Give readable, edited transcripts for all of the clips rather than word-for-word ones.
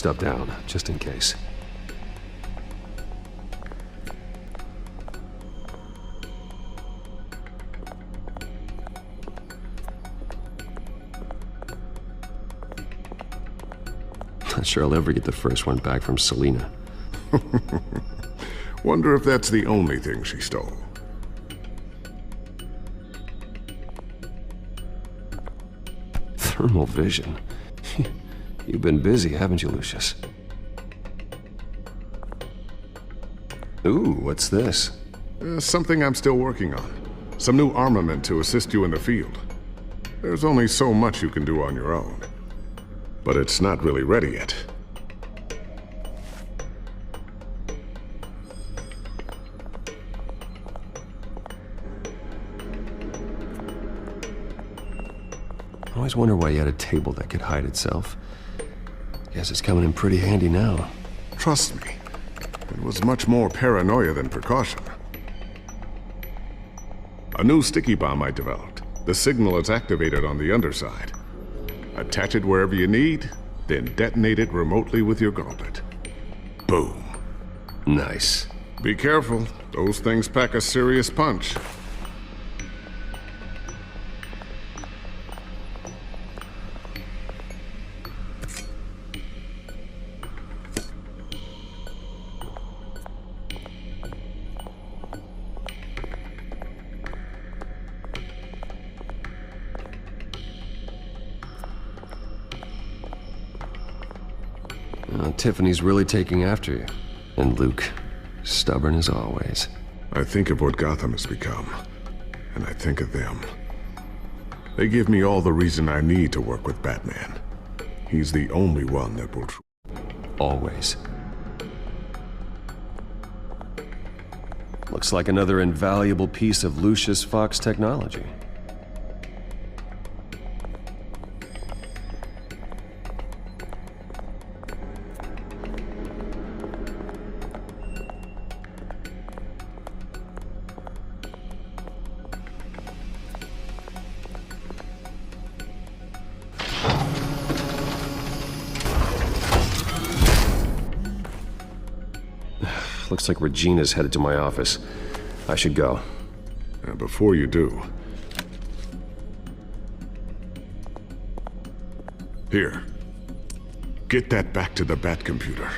stuff down, just in case. Not sure I'll ever get the first one back from Selena. Wonder if that's the only thing she stole. Thermal vision. You've been busy, haven't you, Lucius? Ooh, what's this? Something I'm still working on. Some new armament to assist you in the field. There's only so much you can do on your own. But it's not really ready yet. I always wonder why you had a table that could hide itself. Guess it's coming in pretty handy now. Trust me, it was much more paranoia than precaution. A new sticky bomb I developed. The signal is activated on the underside. Attach it wherever you need, then detonate it remotely with your gauntlet. Boom. Nice. Be careful, those things pack a serious punch. Tiffany's really taking after you. And Luke, stubborn as always. I think of what Gotham has become, and I think of them. They give me all the reason I need to work with Batman. He's the only one that will... Always. Looks like another invaluable piece of Lucius Fox technology. Looks like Regina's headed to my office. I should go. And before you do... Here. Get that back to the Bat computer.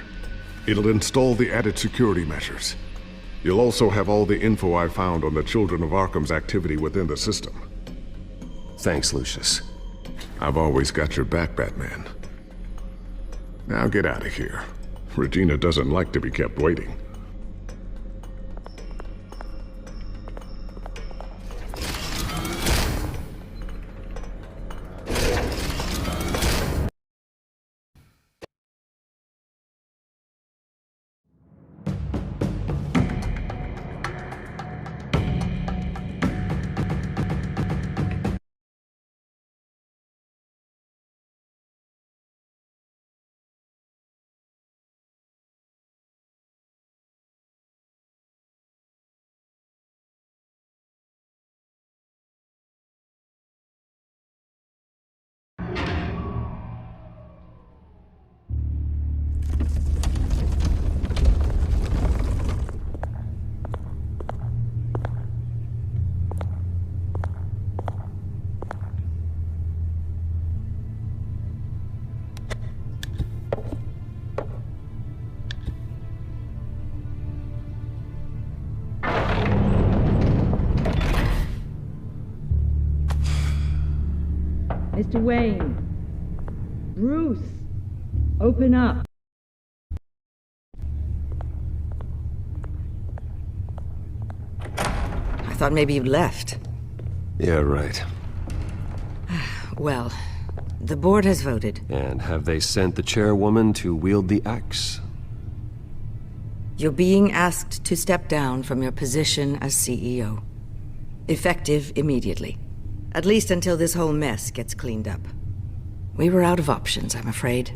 It'll install the added security measures. You'll also have all the info I found on the Children of Arkham's activity within the system. Thanks, Lucius. I've always got your back, Batman. Now get out of here. Regina doesn't like to be kept waiting. Mr. Wayne. Bruce. Open up. I thought maybe you'd left. Yeah, right. Well, the board has voted. And have they sent the chairwoman to wield the axe? You're being asked to step down from your position as CEO. Effective immediately. At least until this whole mess gets cleaned up. We were out of options, I'm afraid.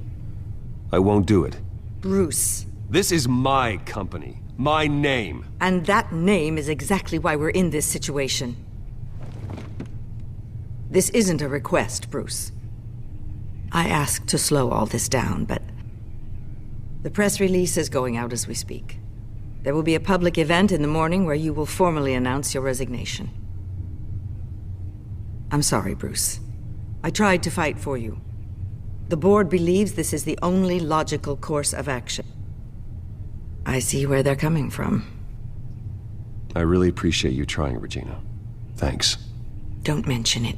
I won't do it. Bruce. This is my company. My name. And that name is exactly why we're in this situation. This isn't a request, Bruce. I asked to slow all this down, but The press release is going out as we speak. There will be a public event in the morning where you will formally announce your resignation. I'm sorry, Bruce. I tried to fight for you. The board believes this is the only logical course of action. I see where they're coming from. I really appreciate you trying, Regina. Thanks. Don't mention it.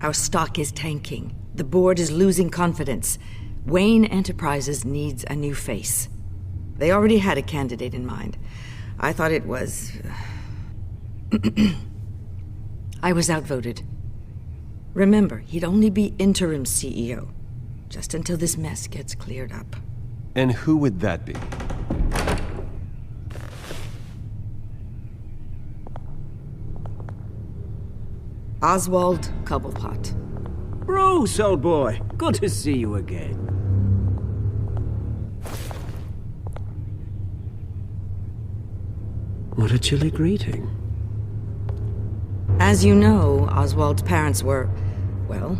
Our stock is tanking. The board is losing confidence. Wayne Enterprises needs a new face. They already had a candidate in mind. I thought it was... I was outvoted. Remember, he'd only be interim CEO, just until this mess gets cleared up. And who would that be? Oswald Cobblepot. Bruce, old boy. Good to see you again. What a chilly greeting. As you know, Oswald's parents were, well,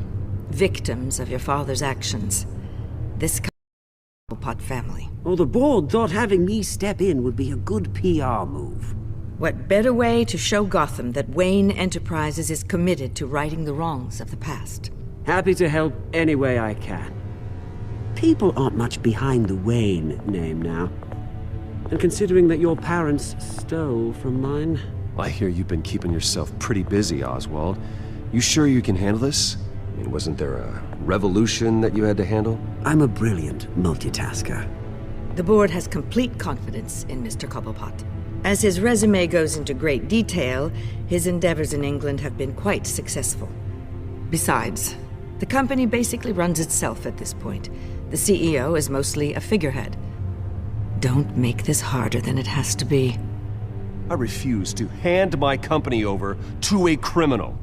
victims of your father's actions. This Cobblepot family. Oh, the board thought having me step in would be a good PR move. What better way to show Gotham that Wayne Enterprises is committed to righting the wrongs of the past? Happy to help any way I can. People aren't much behind the Wayne name now. And considering that your parents stole from mine... I hear you've been keeping yourself pretty busy, Oswald. You sure you can handle this? I mean, wasn't there a revolution that you had to handle? I'm a brilliant multitasker. The board has complete confidence in Mr. Cobblepot. As his resume goes into great detail, his endeavors in England have been quite successful. Besides, the company basically runs itself at this point. The CEO is mostly a figurehead. Don't make this harder than it has to be. I refuse to hand my company over to a criminal.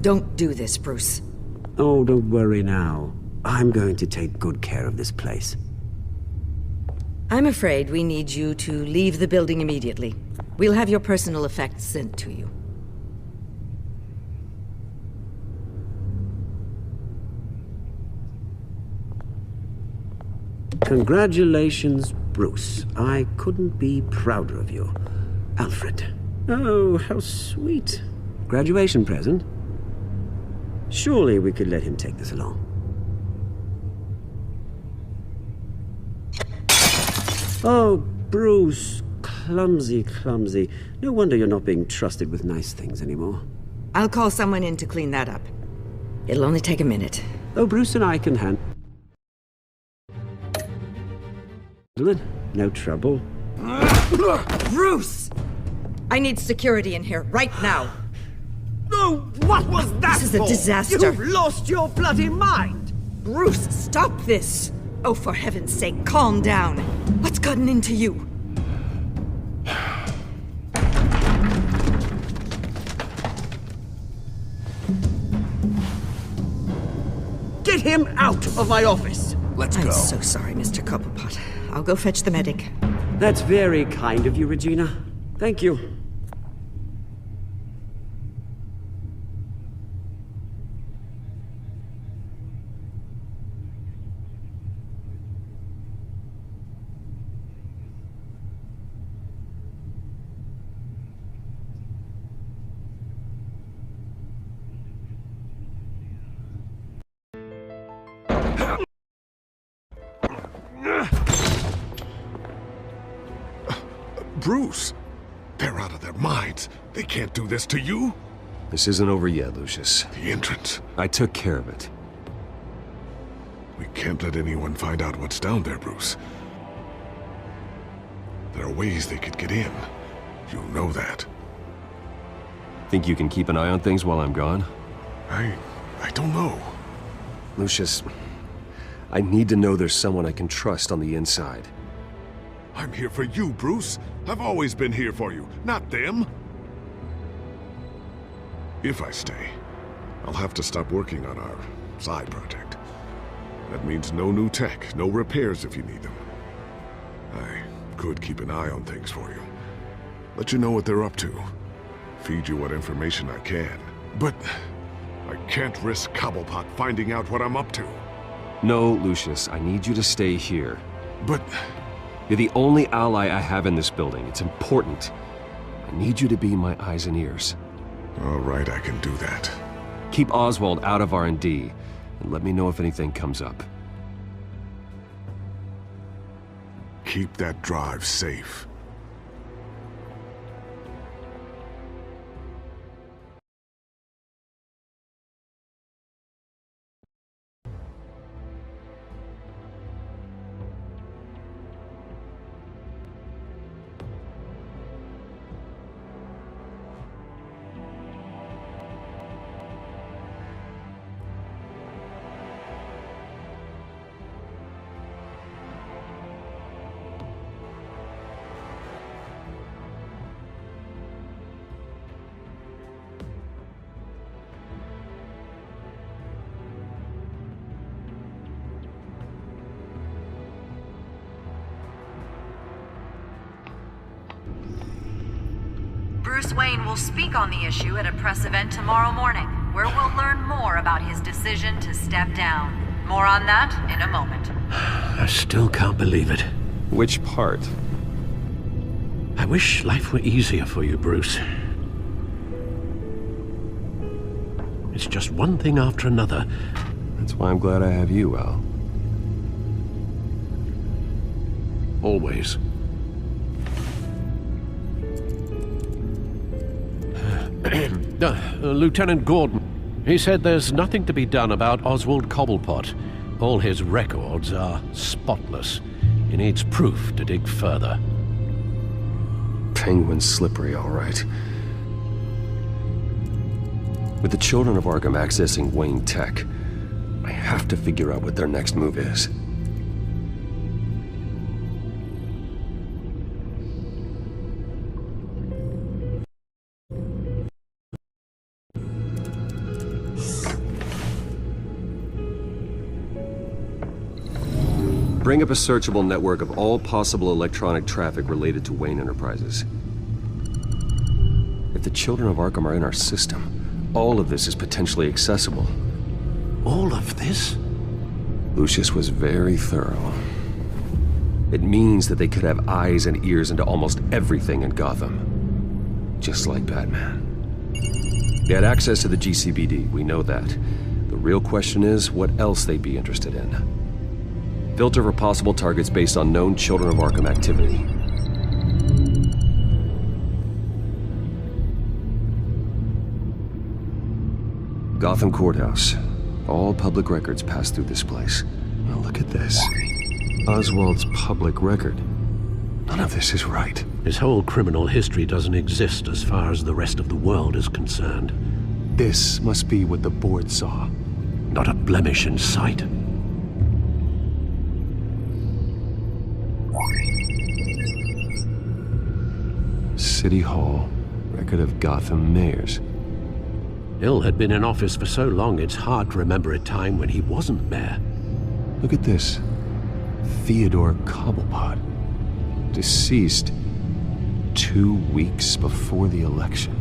Don't do this, Bruce. Oh, don't worry now. I'm going to take good care of this place. I'm afraid we need you to leave the building immediately. We'll have your personal effects sent to you. Congratulations, Bruce. I couldn't be prouder of you. Alfred. Oh, how sweet. Graduation present? Surely we could let him take this along. Oh, Bruce. Clumsy, clumsy. No wonder you're not being trusted with nice things anymore. I'll call someone in to clean that up. It'll only take a minute. Oh, Bruce and I can handle it. No trouble. Bruce! I need security in here, right now. No, what was that This is a for? disaster. You've lost your bloody mind! Bruce, stop this! Oh, for heaven's sake, calm down. What's gotten into you? Get him out of my office! Let's I'm go. so sorry, Mr. Cobblepot. I'll go fetch the medic. That's very kind of you, Regina. Thank you. Bruce, they're out of their minds. They can't do this to you. This isn't over yet, Lucius. The entrance. I took care of it. We can't let anyone find out what's down there, Bruce. There are ways they could get in. You know that. Think you can keep an eye on things while I'm gone? I don't know. Lucius, I need to know there's someone I can trust on the inside. I'm here for you, Bruce. I've always been here for you, not them. If I stay, I'll have to stop working on our side project. That means no new tech, no repairs if you need them. I could keep an eye on things for you. Let you know what they're up to. Feed you what information I can. But I can't risk Cobblepot finding out what I'm up to. No, Lucius, I need you to stay here. But You're the only ally I have in this building. It's important. I need you to be my eyes and ears. all right, I can do that. Keep Oswald out of R&D, and let me know if anything comes up. Keep that drive safe. Bruce Wayne will speak on the issue at a press event tomorrow morning, where we'll learn more about his decision to step down. More on that in a moment. I still can't believe it. Which part? I wish life were easier for you, Bruce. It's just one thing after another. That's why I'm glad I have you, Al. Always. Lieutenant Gordon. He said there's nothing to be done about Oswald Cobblepot. All his records are spotless. He needs proof to dig further. Penguin's slippery, all right. With the children of Arkham accessing Wayne Tech, I have to figure out what their next move is. Bring up a searchable network of all possible electronic traffic related to Wayne Enterprises. If the children of Arkham are in our system, all of this is potentially accessible. All of this? Lucius was very thorough. It means that they could have eyes and ears into almost everything in Gotham. Just like Batman. They had access to the GCPD, we know that. The real question is what else they'd be interested in. Filter for possible targets based on known Children of Arkham activity. Gotham Courthouse. All public records pass through this place. Now look at this. Oswald's public record. None of this is right. His whole criminal history doesn't exist as far as the rest of the world is concerned. This must be what the board saw. Not a blemish in sight. City Hall. Record of Gotham mayors. Hill had been in office for so long it's hard to remember a time when he wasn't mayor. Look at this. Theodore Cobblepot. Deceased 2 weeks before the election.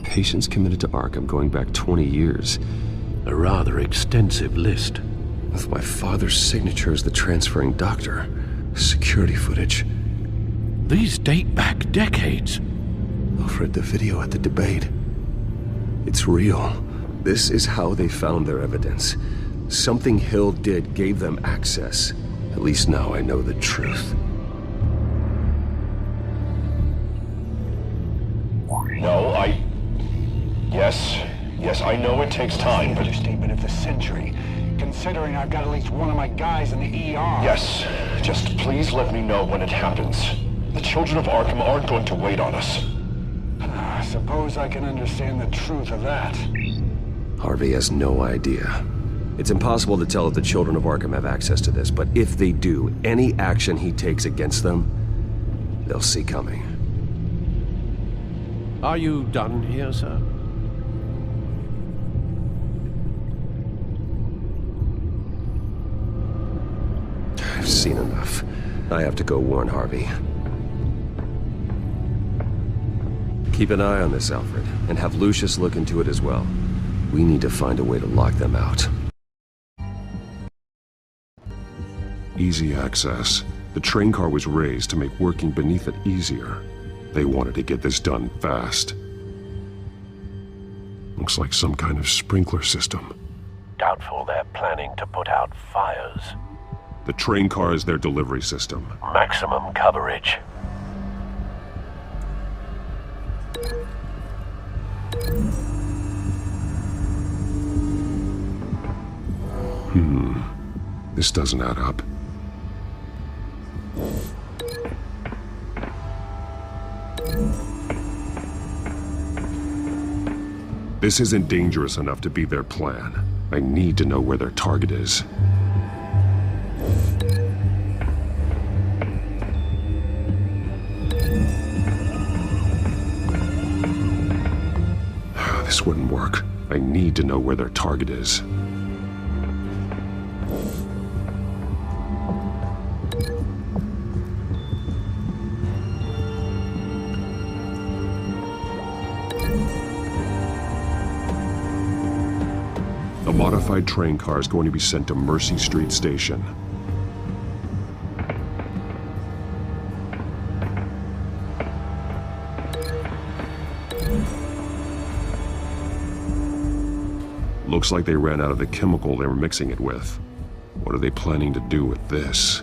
Patients committed to Arkham going back 20 years. A rather extensive list. With my father's signature as the transferring doctor. Security footage. These date back decades. Alfred, the video at the debate. It's real. This is how they found their evidence. Something Hill did gave them access. At least now I know the truth. No, Yes, I know it takes time, but... Understatement of the century, considering I've got at least one of my guys in the ER. Yes, just please let me know when it happens. The children of Arkham aren't going to wait on us. I suppose I can understand the truth of that. Harvey has no idea. It's impossible to tell if the children of Arkham have access to this, but if they do, any action he takes against them, they'll see coming. Are you done here, sir? I've seen enough. I have to go warn Harvey. Keep an eye on this, Alfred, and have Lucius look into it as well. We need to find a way to lock them out. Easy access. The train car was raised to make working beneath it easier. They wanted to get this done fast. Looks like some kind of sprinkler system. Doubtful they're planning to put out fires. The train car is their delivery system. Maximum coverage. This doesn't add up. This isn't dangerous enough to be their plan. I need to know where their target is. This wouldn't work. I need to know where their target is. A modified train car is going to be sent to Mercy Street Station. Looks like they ran out of the chemical they were mixing it with. What are they planning to do with this?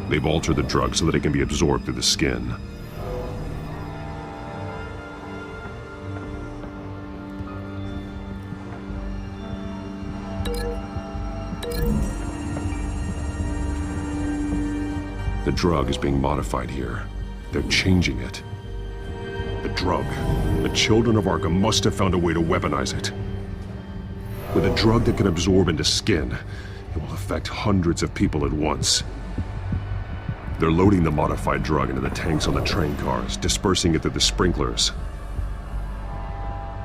They've altered the drug so that it can be absorbed through the skin. The drug is being modified here. They're changing it. The drug. The children of Arkham must have found a way to weaponize it. With a drug that can absorb into skin, it will affect hundreds of people at once. They're loading the modified drug into the tanks on the train cars, dispersing it through the sprinklers.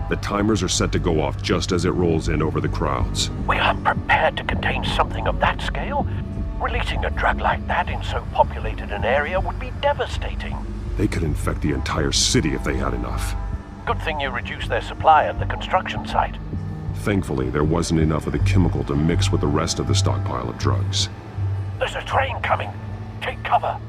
The timers are set to go off just as it rolls in over the crowds. We aren't prepared to contain something of that scale. Releasing a drug like that in so populated an area would be devastating. They could infect the entire city if they had enough. Good thing you reduced their supply at the construction site. Thankfully, there wasn't enough of the chemical to mix with the rest of the stockpile of drugs. There's a train coming. Take cover.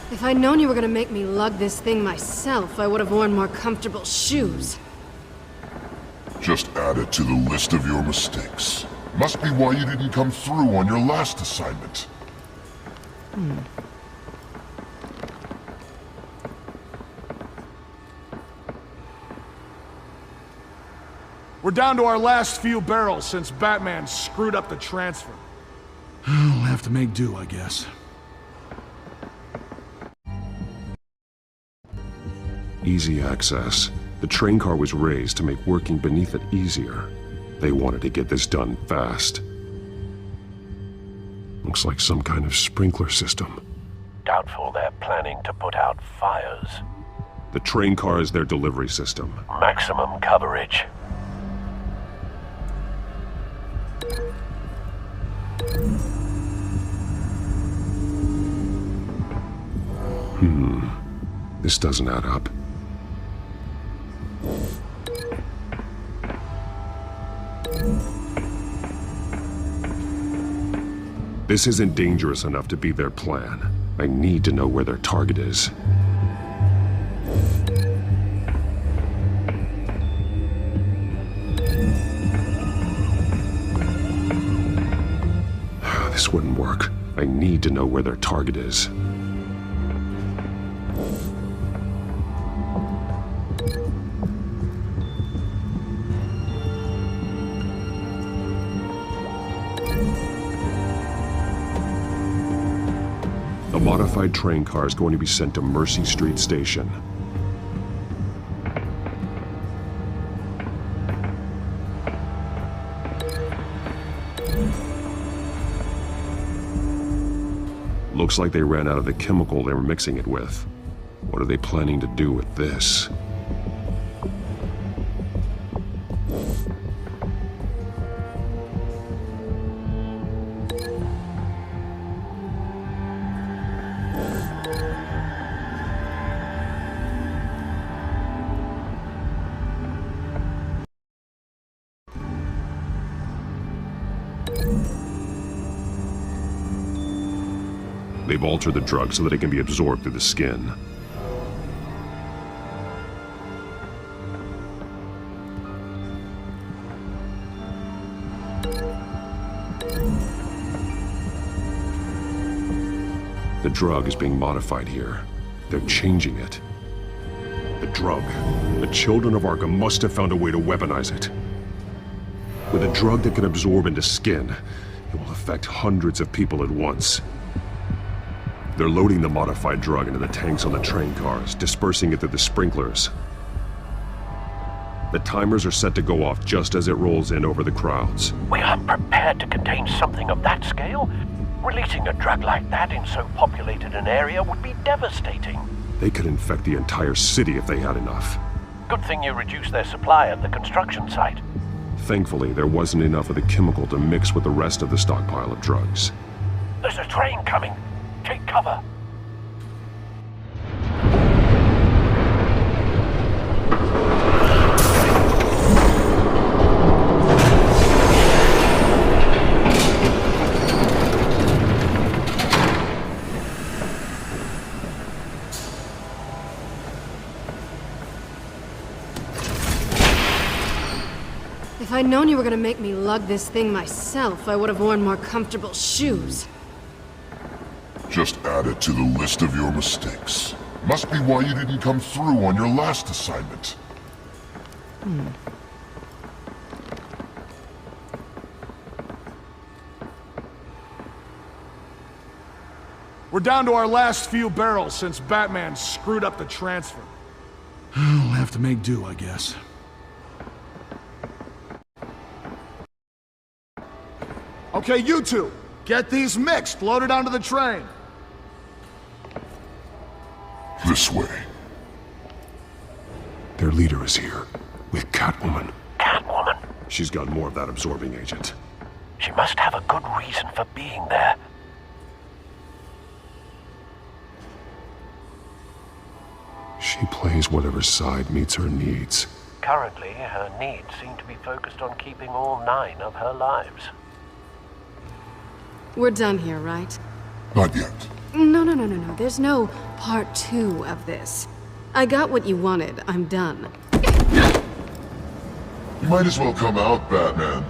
If I'd known you were gonna make me lug this thing myself, I would have worn more comfortable shoes. Just add it to the list of your mistakes. Must be why you didn't come through on your last assignment. We're down to our last few barrels since Batman screwed up the transfer. We'll have to make do, I guess. Easy access. The train car was raised to make working beneath it easier. They wanted to get this done fast. Looks like some kind of sprinkler system. Doubtful they're planning to put out fires. The train car is their delivery system. Maximum coverage. This doesn't add up. This isn't dangerous enough to be their plan. I need to know where their target is. This wouldn't work. I need to know where their target is. A modified train car is going to be sent to Mercy Street Station. Looks like they ran out of the chemical they were mixing it with. What are they planning to do with this? They've altered the drug so that it can be absorbed through the skin. The drug is being modified here. They're changing it. The drug. The children of Arkham must have found a way to weaponize it. With a drug that can absorb into skin, it will affect hundreds of people at once. They're loading the modified drug into the tanks on the train cars, dispersing it through the sprinklers. The timers are set to go off just as it rolls in over the crowds. We aren't prepared to contain something of that scale. Releasing a drug like that in so populated an area would be devastating. They could infect the entire city if they had enough. Good thing you reduced their supply at the construction site. Thankfully, there wasn't enough of the chemical to mix with the rest of the stockpile of drugs. There's a train coming. Take cover. If I'd known you were gonna make me lug this thing myself, I would have worn more comfortable shoes. Just add it to the list of your mistakes. Must be why you didn't come through on your last assignment. We're down to our last few barrels since Batman screwed up the transfer. We'll have to make do, I guess. Okay, you two, get these mixed, loaded onto the train. This way. Their leader is here, with Catwoman. Catwoman? She's got more of that absorbing agent. She must have a good reason for being there. She plays whatever side meets her needs. Currently, her needs seem to be focused on keeping all 9 of her lives. We're done here, right? Not yet. No. There's no part 2 of this. I got what you wanted. I'm done. You might as well come out, Batman.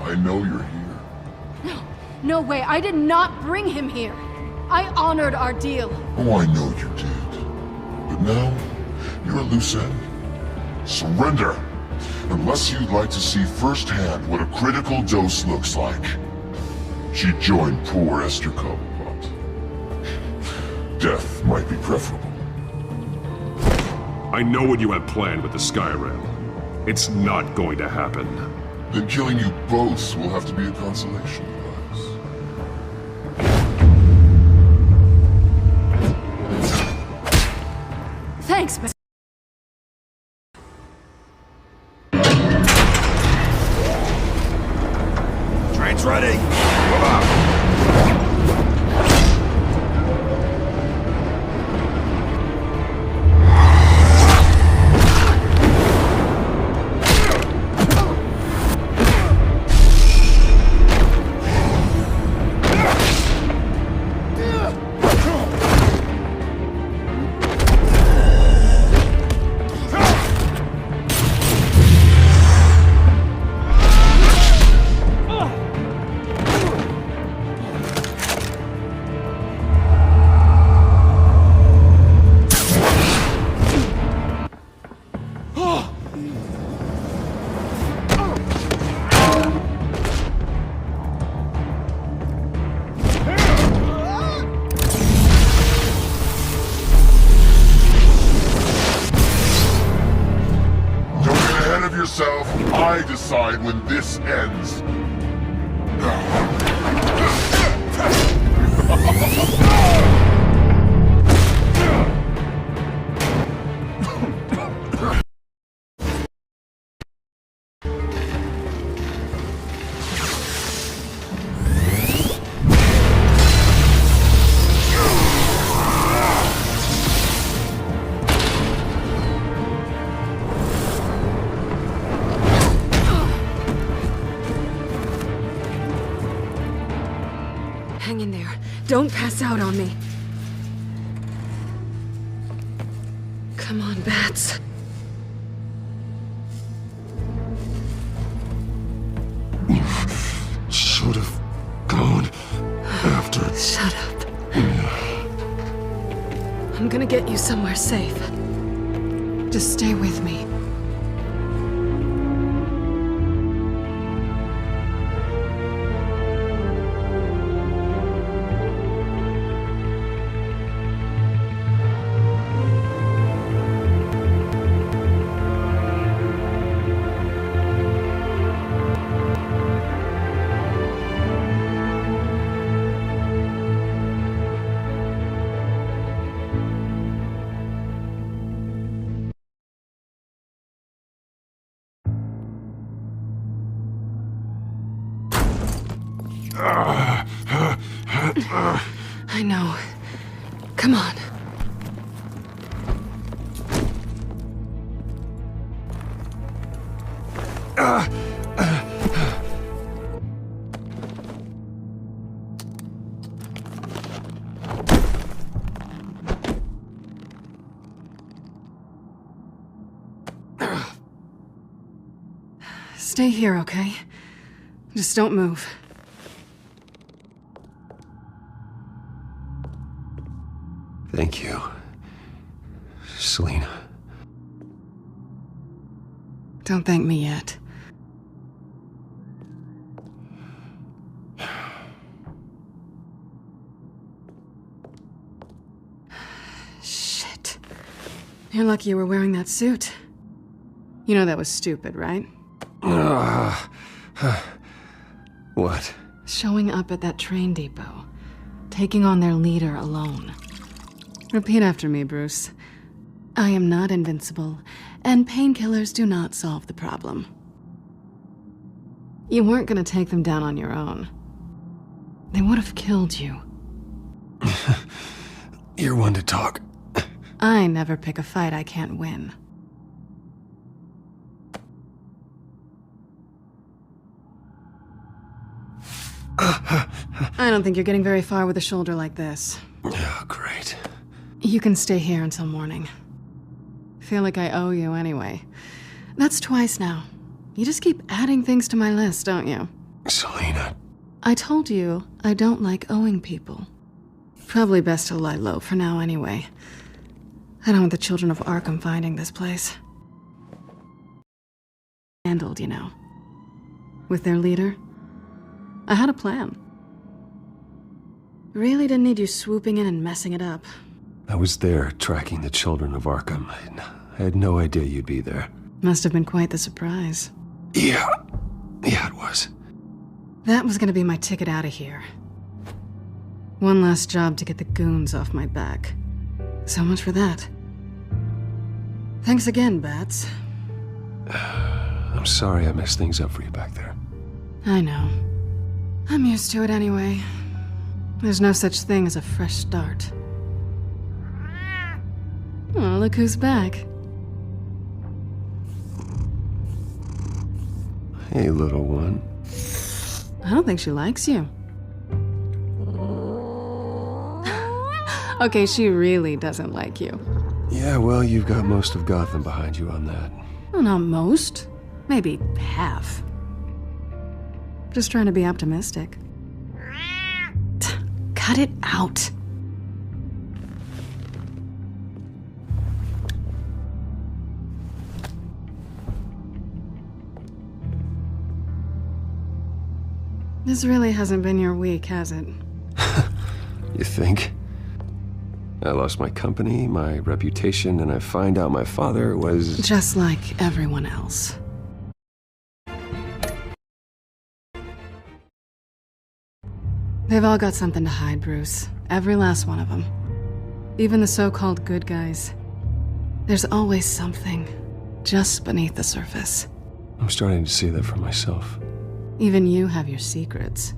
I know you're here. No way. I did not bring him here. I honored our deal. Oh, I know you did. But now, you're a loose end. Surrender! Unless you'd like to see firsthand what a critical dose looks like. She joined poor Esther Cobblepot. Death might be preferable. I know what you have planned with the Skyrim. It's not going to happen. Then killing you both will have to be a consolation prize. Thanks, man. Train's ready. Move out. I decide when this ends. Hang in there. Don't pass out on me. Come on, Bats. Should have gone after. Shut up. I'm gonna get you somewhere safe. Just stay with me. I know. Come on. Stay here, okay? Just don't move. Thank you, Selina. Don't thank me yet. Shit. You're lucky you were wearing that suit. You know that was stupid, right? What? Showing up at that train depot. Taking on their leader alone. Repeat after me, Bruce. I am not invincible, and painkillers do not solve the problem. You weren't gonna take them down on your own. They would have killed you. You're one to talk. I never pick a fight I can't win. I don't think you're getting very far with a shoulder like this. Oh, great. You can stay here until morning. Feel like I owe you anyway. That's twice now. You just keep adding things to my list, don't you? Selina. I told you I don't like owing people. Probably best to lie low for now anyway. I don't want the children of Arkham finding this place. Handled, you know. With their leader. I had a plan. Really didn't need you swooping in and messing it up. I was there tracking the children of Arkham. I had no idea you'd be there. Must have been quite the surprise. Yeah, it was. That was gonna be my ticket out of here. One last job to get the goons off my back. So much for that. Thanks again, Bats. I'm sorry I messed things up for you back there. I know. I'm used to it anyway. There's no such thing as a fresh start. Oh, look who's back. Hey, little one. I don't think she likes you. Okay, she really doesn't like you. Yeah, well, you've got most of Gotham behind you on that. Well, not most. Maybe half. Just trying to be optimistic. Cut it out. This really hasn't been your week, has it? You think? I lost my company, my reputation, and I find out my father was... Just like everyone else. They've all got something to hide, Bruce. Every last one of them. Even the so-called good guys. There's always something just beneath the surface. I'm starting to see that for myself. Even you have your secrets.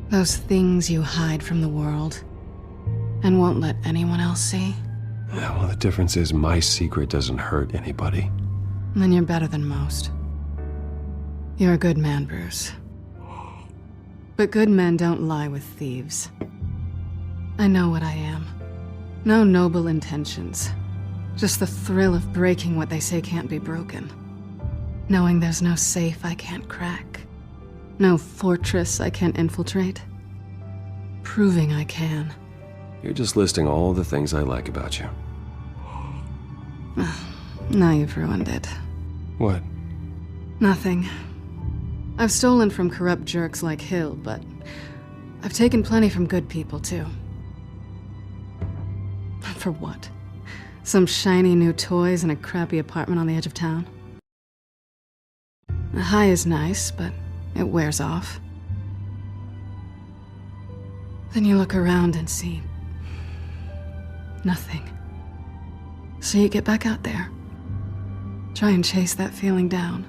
Those things you hide from the world and won't let anyone else see. Yeah, well, the difference is my secret doesn't hurt anybody. Then you're better than most. You're a good man, Bruce. But good men don't lie with thieves. I know what I am. No noble intentions. Just the thrill of breaking what they say can't be broken. Knowing there's no safe I can't crack. No fortress I can't infiltrate. Proving I can. You're just listing all the things I like about you. Now you've ruined it. What? Nothing. I've stolen from corrupt jerks like Hill, but I've taken plenty from good people, too. For what? Some shiny new toys and a crappy apartment on the edge of town? A high is nice, but it wears off. Then you look around and see nothing. So you get back out there. Try and chase that feeling down.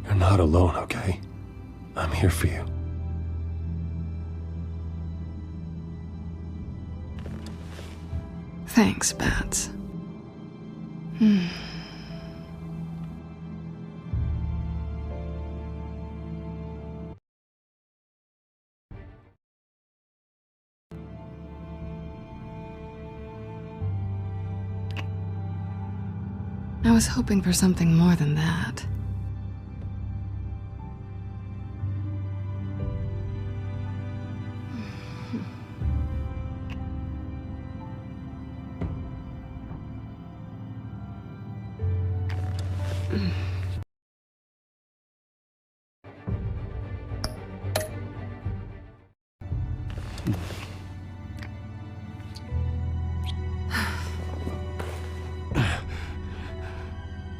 You're not alone, okay? I'm here for you. Thanks, Bats. I was hoping for something more than that.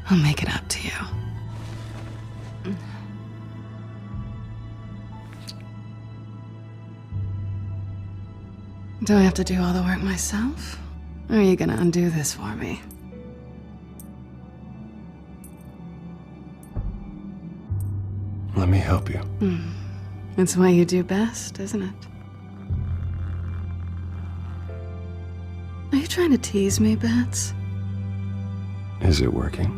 I'll make it up to you. Do I have to do all the work myself? Or are you gonna undo this for me? Let me help you. It's what you do best, isn't it? Are you trying to tease me, Bats? Is it working?